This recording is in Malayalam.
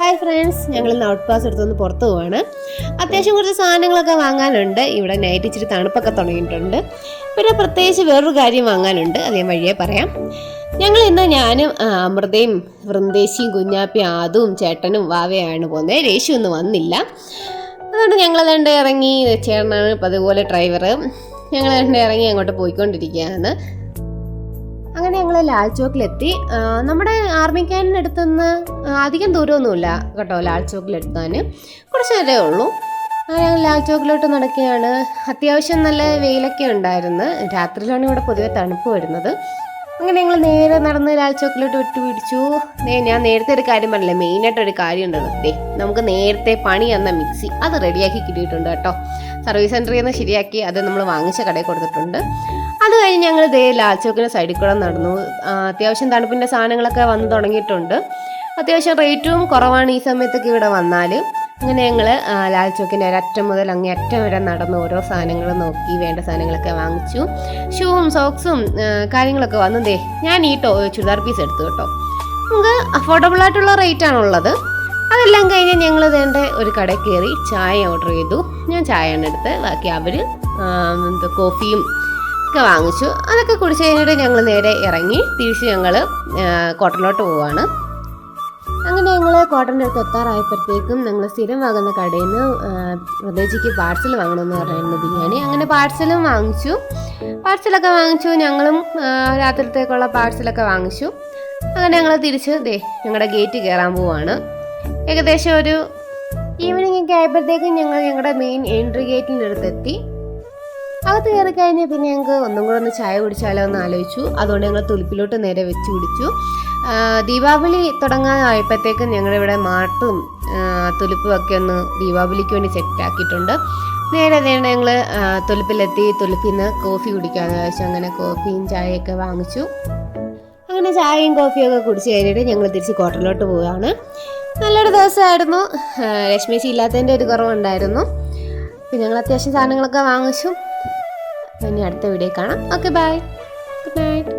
ഹായ് ഫ്രണ്ട്സ്, ഞങ്ങൾ ഇന്ന് ഔട്ട് പാസ് എടുത്തൊന്ന് പുറത്ത് പോവാണ്. അത്യാവശ്യം കുറച്ച് സാധനങ്ങളൊക്കെ വാങ്ങാനുണ്ട്. ഇവിടെ നൈറ്റ് ഇച്ചിരി തണുപ്പൊക്കെ തുടങ്ങിയിട്ടുണ്ട്. പിന്നെ പ്രത്യേകിച്ച് വേറൊരു കാര്യം വാങ്ങാനുണ്ട്, അത് ഞാൻ വഴിയേ പറയാം. ഞങ്ങൾ ഇന്ന് ഞാനും അമൃതയും വൃന്ദേശിയും കുഞ്ഞാപ്പിയും ആദും ചേട്ടനും വാവയാണ് പോകുന്നത്. രേശു ഒന്നും വന്നില്ല. അതുകൊണ്ട് ഞങ്ങൾ രണ്ട് ഇറങ്ങി. ചേട്ടനാണ് അതുപോലെ ഡ്രൈവർ. ഞങ്ങൾ രണ്ട് ഇറങ്ങി അങ്ങോട്ട് പോയിക്കൊണ്ടിരിക്കുകയാണ്. അങ്ങനെ ഞങ്ങൾ ലാൽ ചോക്കിലെത്തി. നമ്മുടെ ആർമി ക്യാൻറ്റീൻ്റെ അടുത്തുനിന്ന് അധികം ദൂരമൊന്നുമില്ല കേട്ടോ. ലാൽ ചോക്കിലെത്താൻ കുറച്ച് നേരമേ ഉള്ളൂ. ഞങ്ങൾ ലാൽ ചോക്കിലോട്ട് നടക്കുകയാണ്. അത്യാവശ്യം നല്ല വെയിലൊക്കെ ഉണ്ടായിരുന്നു. രാത്രിയിലാണ് ഇവിടെ പൊതുവെ തണുപ്പ് വരുന്നത്. അങ്ങനെ ഞങ്ങൾ നേരെ നടന്ന് ലാൽ ചോക്കിലോട്ട് വിട്ടുപിടിച്ചു. ഞാൻ നേരത്തെ ഒരു കാര്യം പറഞ്ഞില്ലേ, മെയിനായിട്ടൊരു കാര്യം ഉണ്ട്. നമുക്ക് നേരത്തെ പണി തന്ന മിക്സി അത് റെഡിയാക്കി കിട്ടിയിട്ടുണ്ട് കേട്ടോ. സർവീസ് സെൻറ്ററിൽ നിന്ന് ശരിയാക്കി അത് നമ്മൾ വാങ്ങിച്ച കടയിൽ കൊടുത്തിട്ടുണ്ട്. അത് കഴിഞ്ഞ് ഞങ്ങൾ ലാൽ ചോക്കിൻ്റെ സൈഡിൽ കൂടെ നടന്നു. അത്യാവശ്യം തണുപ്പിൻ്റെ സാധനങ്ങളൊക്കെ വന്ന് തുടങ്ങിയിട്ടുണ്ട്. അത്യാവശ്യം റേറ്റും കുറവാണ് ഈ സമയത്തൊക്കെ ഇവിടെ വന്നാൽ. അങ്ങനെ ഞങ്ങൾ ലാൽ ചോക്കിൻ്റെ ഒരറ്റം മുതൽ അങ്ങേ അറ്റം വരെ നടന്ന് ഓരോ സാധനങ്ങൾ നോക്കി വേണ്ട സാധനങ്ങളൊക്കെ വാങ്ങിച്ചു. ഷൂവും സോക്സും കാര്യങ്ങളൊക്കെ വന്നു. ഞാൻ ഈ ചുരിദാർ പീസ് എടുത്തു കേട്ടോ. നമുക്ക് അഫോർഡബിൾ ആയിട്ടുള്ള റേറ്റാണുള്ളത്. അതെല്ലാം കഴിഞ്ഞ് ഞങ്ങൾ വേണ്ട ഒരു കടയിൽ കയറി ചായ ഓർഡർ ചെയ്തു. ഞാൻ ചായയാണ് എടുത്ത്, ബാക്കി അവർ കോഫിയും ഒക്കെ വാങ്ങിച്ചു. അതൊക്കെ കുടിച്ച് കഴിഞ്ഞിട്ട് ഞങ്ങൾ നേരെ ഇറങ്ങി തിരിച്ച് ഞങ്ങൾ കോട്ടണിലോട്ട് പോവാണ്. അങ്ങനെ ഞങ്ങൾ കോട്ടൻ്റെ അടുത്ത് എത്താറായപ്പോഴത്തേക്കും ഞങ്ങൾ സ്ഥിരം വാങ്ങുന്ന കടയിൽ നിന്ന് പ്രത്യേകിച്ച് പാഴ്സൽ വാങ്ങണമെന്ന് പറയുന്നത് ബിരിയാണി. അങ്ങനെ പാഴ്സലൊക്കെ വാങ്ങിച്ചു. ഞങ്ങളും രാത്രിത്തേക്കുള്ള പാഴ്സലൊക്കെ വാങ്ങിച്ചു. അങ്ങനെ ഞങ്ങൾ തിരിച്ച് ഞങ്ങളുടെ ഗേറ്റ് കയറാൻ പോവാണ്. ഏകദേശം ഒരു ഈവനിങ് ഒക്കെ ആയപ്പോഴത്തേക്കും ഞങ്ങൾ ഞങ്ങളുടെ മെയിൻ എൻട്രി ഗേറ്റിൻ്റെ അടുത്തെത്തി. അകത്ത് കയറി കഴിഞ്ഞ് പിന്നെ ഞങ്ങൾക്ക് ഒന്നും കൂടെ ഒന്ന് ചായ കുടിച്ചാലോ എന്ന് ആലോചിച്ചു. അതുകൊണ്ട് ഞങ്ങൾ തുലിപ്പിലോട്ട് നേരെ വെച്ച് പിടിച്ചു. ദീപാവലി തുടങ്ങാനായപ്പോഴത്തേക്കും ഞങ്ങളിവിടെ മാട്ടും തുലിപ്പും ഒക്കെ ഒന്ന് ദീപാവലിക്ക് വേണ്ടി സെറ്റാക്കിയിട്ടുണ്ട്. നേരെ ഞങ്ങൾ തുലിപ്പിലെത്തി. തുലിപ്പിൽ നിന്ന് കോഫി കുടിക്കാമെന്ന് വെച്ചു. അങ്ങനെ കോഫിയും ചായയൊക്കെ വാങ്ങിച്ചു. അങ്ങനെ ചായയും കോഫിയൊക്കെ കുടിച്ച് കഴിഞ്ഞിട്ട് ഞങ്ങൾ തിരിച്ച് കോട്ടണിലോട്ട് പോവുകയാണ്. നല്ലൊരു ദിവസമായിരുന്നു. രശ്മേശി ഇല്ലാത്തതിൻ്റെ ഒരു കുറവുണ്ടായിരുന്നു. പിന്നെ ഞങ്ങൾ അത്യാവശ്യം സാധനങ്ങളൊക്കെ വാങ്ങിച്ചു. ഇനി അടുത്ത വീഡിയോ കാണാം. Okay, bye, good night.